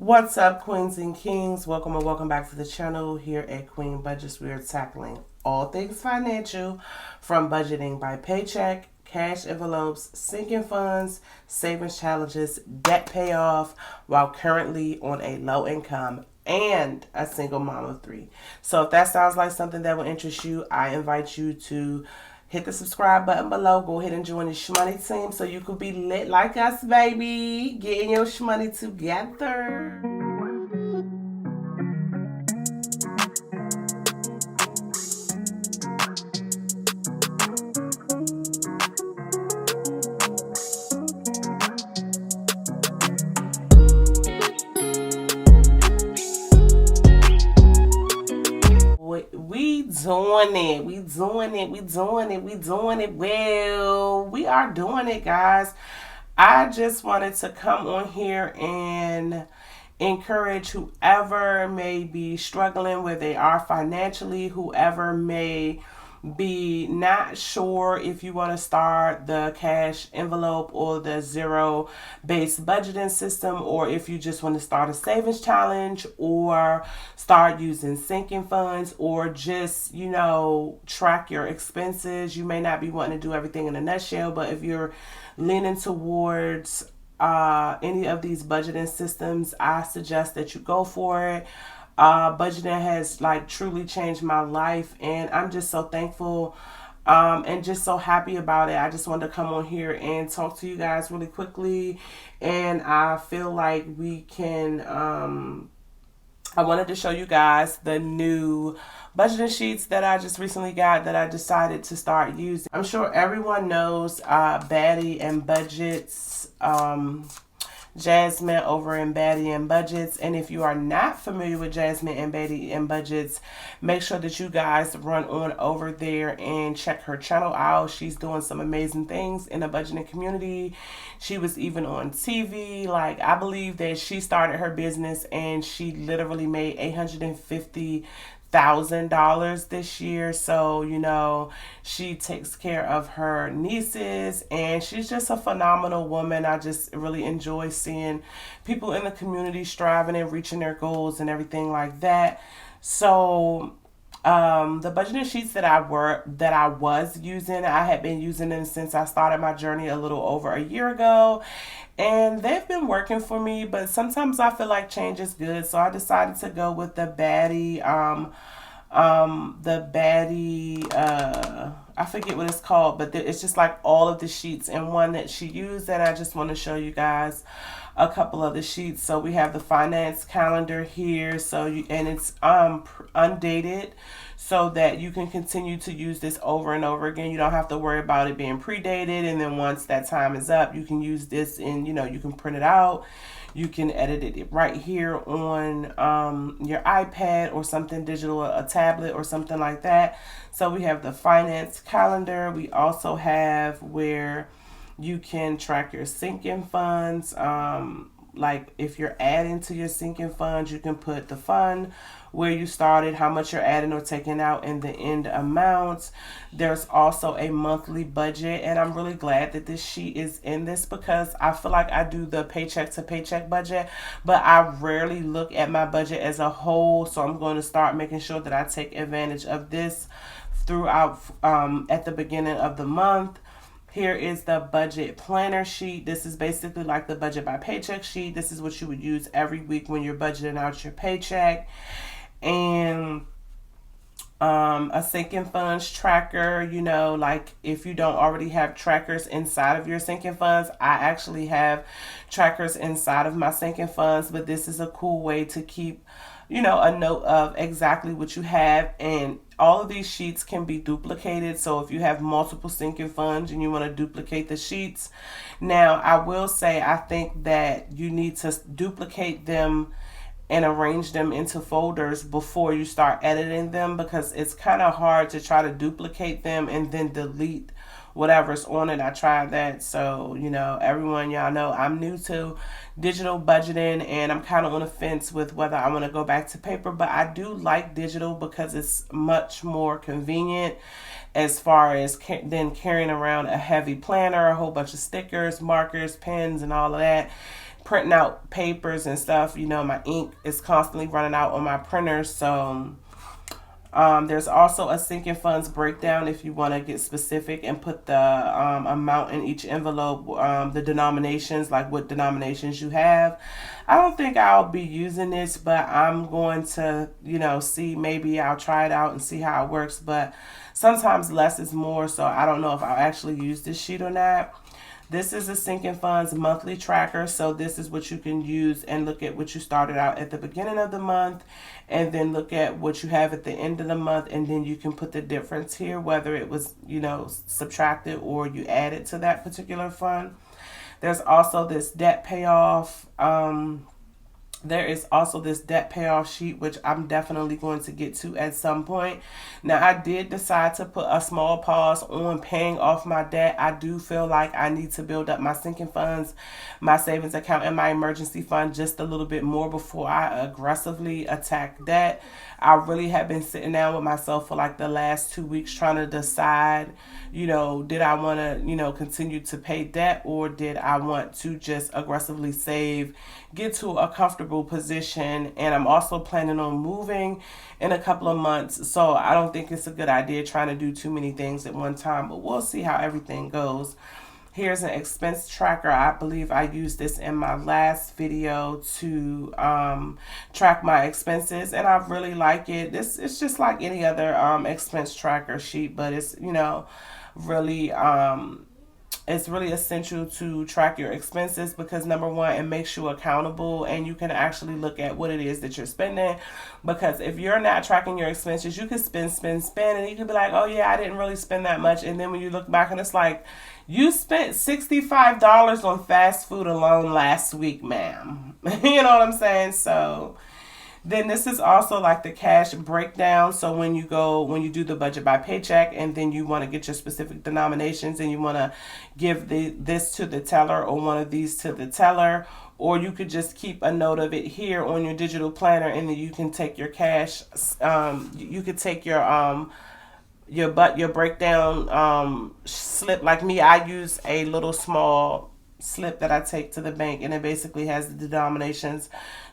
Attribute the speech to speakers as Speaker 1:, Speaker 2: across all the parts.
Speaker 1: What's up, queens and kings? Welcome and welcome back to the channel. Here at Queenbudgetz, we are tackling all things financial, from budgeting by paycheck, cash envelopes, sinking funds, savings challenges, debt payoff, while currently on a low income and a single mom of three. So if that sounds like something that will interest you, I invite you to hit the subscribe button below. Go ahead and join the Shmoney team so you could be lit like us, baby. Getting your Shmoney together. We doing it. We doing it. We doing it. We doing it. Well, we are doing it, guys. I just wanted to come on here and encourage whoever may be struggling where they are financially, whoever may be not sure if you want to start the cash envelope or the zero based budgeting system, or if you just want to start a savings challenge or start using sinking funds, or just, track your expenses. You may not be wanting to do everything in a nutshell, but if you're leaning towards any of these budgeting systems, I suggest that you go for it. Budgeting has truly changed my life, and I'm just so thankful and just so happy about it. I just wanted to come on here and talk to you guys really quickly, and I feel like we can I wanted to show you guys the new budgeting sheets that I just recently got that I decided to start using. I'm sure everyone knows Baddie and Budgets, Jasmine over in Baddie and Budgets. And if you are not familiar with Jasmine and Baddie and Budgets, make sure that you guys run on over there and check her channel out. She's doing some amazing things in the budgeting community. She was even on TV. I believe that she started her business and she literally made $850,000 this year. So, she takes care of her nieces, and she's just a phenomenal woman. I just really enjoy seeing people in the community striving and reaching their goals and everything like that. So the budgeting sheets that I was using, I had been using them since I started my journey a little over a year ago, and they've been working for me. But sometimes I feel like change is good, so I decided to go with the Baddie. I forget what it's called, but it's just like all of the sheets in one that she used, and I just want to show you guys a couple of the sheets. So we have the finance calendar here, and it's undated, so that you can continue to use this over and over again. You don't have to worry about it being predated, and then once that time is up, you can use this, and you can print it out. You can edit it right here on your iPad or something digital, a tablet or something like that. So we have the finance calendar. We also have where you can track your sinking funds. Like if you're adding to your sinking funds, you can put the fund where you started, how much you're adding or taking out, and the end amounts. There's also a monthly budget, and I'm really glad that this sheet is in this, because I feel like I do the paycheck to paycheck budget, but I rarely look at my budget as a whole. So I'm going to start making sure that I take advantage of this throughout at the beginning of the month. Here is the budget planner sheet. This is basically like the budget by paycheck sheet. This is what you would use every week when you're budgeting out your paycheck. And a sinking funds tracker. If you don't already have trackers inside of your sinking funds, I actually have trackers inside of my sinking funds, but this is a cool way to keep a note of exactly what you have. And all of these sheets can be duplicated. So if you have multiple sinking funds and you want to duplicate the sheets, now I will say I think that you need to duplicate them and arrange them into folders before you start editing them, because it's kind of hard to try to duplicate them and then delete whatever's on it. I tried that. So, everyone, y'all know I'm new to digital budgeting, and I'm kind of on the fence with whether I want to go back to paper, but I do like digital because it's much more convenient as far as than carrying around a heavy planner, a whole bunch of stickers, markers, pens, and all of that. printing out papers and stuff. You know, my ink is constantly running out on my printer. So there's also a sinking funds breakdown if you want to get specific and put the amount in each envelope, the denominations, like what denominations you have. I don't think I'll be using this, but I'm going to, you know, see, maybe I'll try it out and see how it works. But sometimes less is more, so I don't know if I'll actually use this sheet or not. This is a sinking funds monthly tracker. So this is what you can use and look at what you started out at the beginning of the month, and then look at what you have at the end of the month, and then you can put the difference here, whether it was, you know, subtracted or you added to that particular fund. There's also this debt payoff. There is also this debt payoff sheet, which I'm definitely going to get to at some point. Now, I did decide to put a small pause on paying off my debt. I do feel like I need to build up my sinking funds, my savings account, and my emergency fund just a little bit more before I aggressively attack debt. I really have been sitting down with myself for like the last 2 weeks trying to decide, you know, did I want to, you know, continue to pay debt, or did I want to just aggressively save, get to a comfortable position. And I'm also planning on moving in a couple of months, so I don't think it's a good idea trying to do too many things at one time, but we'll see how everything goes. Here's an expense tracker. I believe I used this in my last video to track my expenses, and I really like it. This it's just like any other expense tracker sheet, but it's, you know, really it's really essential to track your expenses, because number one, it makes you accountable, and you can actually look at what it is that you're spending. Because if you're not tracking your expenses, you can spend, and you can be like, oh yeah, I didn't really spend that much. And then when you look back and it's like, you spent $65 on fast food alone last week, ma'am. You know what I'm saying? So then this is also like the cash breakdown. So when you do the budget by paycheck, and then you want to get your specific denominations, and you want to give this to the teller, or one of these to the teller, or you could just keep a note of it here on your digital planner, and then you can take your cash, you could take your breakdown slip. Like me, I use a little small slip that I take to the bank, and it basically has the denominations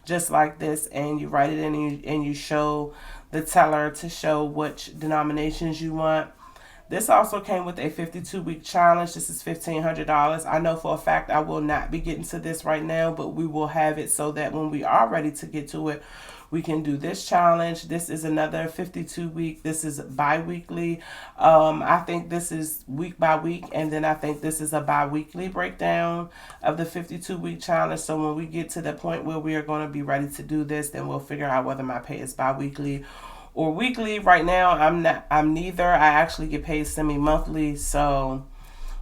Speaker 1: just like this, and you write it in, and you show the teller to show which denominations you want. This also came with a 52-week challenge. This is $1,500. I know for a fact I will not be getting to this right now, but we will have it so that when we are ready to get to it, we can do this challenge. This is another 52-week. This is bi-weekly. I think this is week by week, and then I think this is a bi-weekly breakdown of the 52-week challenge. So when we get to the point where we are going to be ready to do this, then we'll figure out whether my pay is bi-weekly or weekly. Right now, I'm neither. I actually get paid semi-monthly. So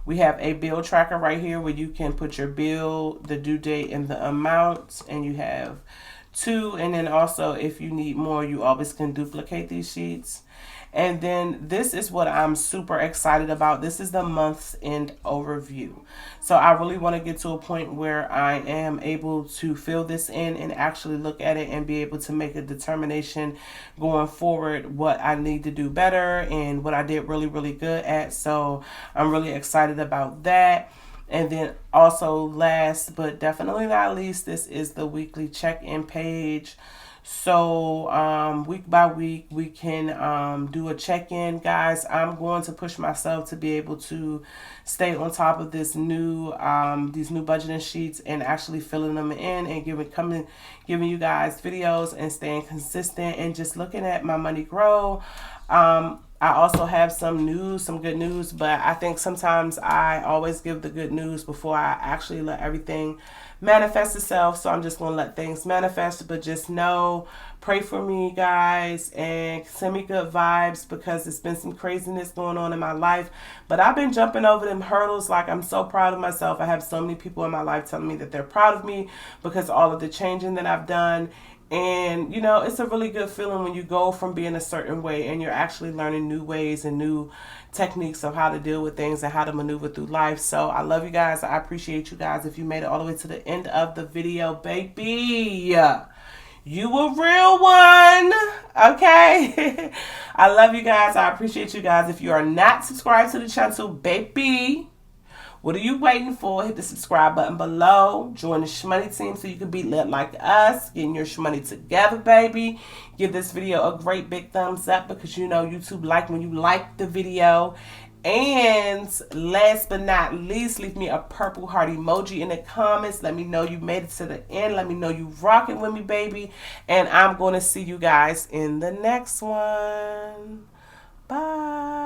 Speaker 1: we have a bill tracker right here where you can put your bill, the due date, and the amount, and you have two. And then also, if you need more, you always can duplicate these sheets. And then this is what I'm super excited about. This is the month's end overview. So I really want to get to a point where I am able to fill this in and actually look at it and be able to make a determination going forward what I need to do better and what I did really, really good at. So I'm really excited about that. And then also, last but definitely not least, this is the weekly check-in page. So week by week, we can do a check-in. Guys, I'm going to push myself to be able to stay on top of this new these new budgeting sheets, and actually filling them in, and giving you guys videos, and staying consistent, and just looking at my money grow. I also have some good news, but I think sometimes I always give the good news before I actually let everything manifest itself. So I'm just going to let things manifest, but just know, pray for me, guys, and send me good vibes, because it's been some craziness going on in my life, but I've been jumping over them hurdles. Like, I'm so proud of myself. I have so many people in my life telling me that they're proud of me because of all of the changing that I've done. And, you know, it's a really good feeling when you go from being a certain way and you're actually learning new ways and new techniques of how to deal with things and how to maneuver through life. So I love you guys. I appreciate you guys. If you made it all the way to the end of the video, baby, you a real one. Okay. I love you guys. I appreciate you guys. If you are not subscribed to the channel, baby, What are you waiting for? Hit the subscribe button below. Join the Shmoney team so you can be lit like us. Getting your Shmoney together, baby. Give this video a great big thumbs up because you know YouTube like when you like the video. And last but not least, leave me a purple heart emoji in the comments. Let me know you made it to the end. Let me know you rocking with me, baby. And I'm going to see you guys in the next one. Bye.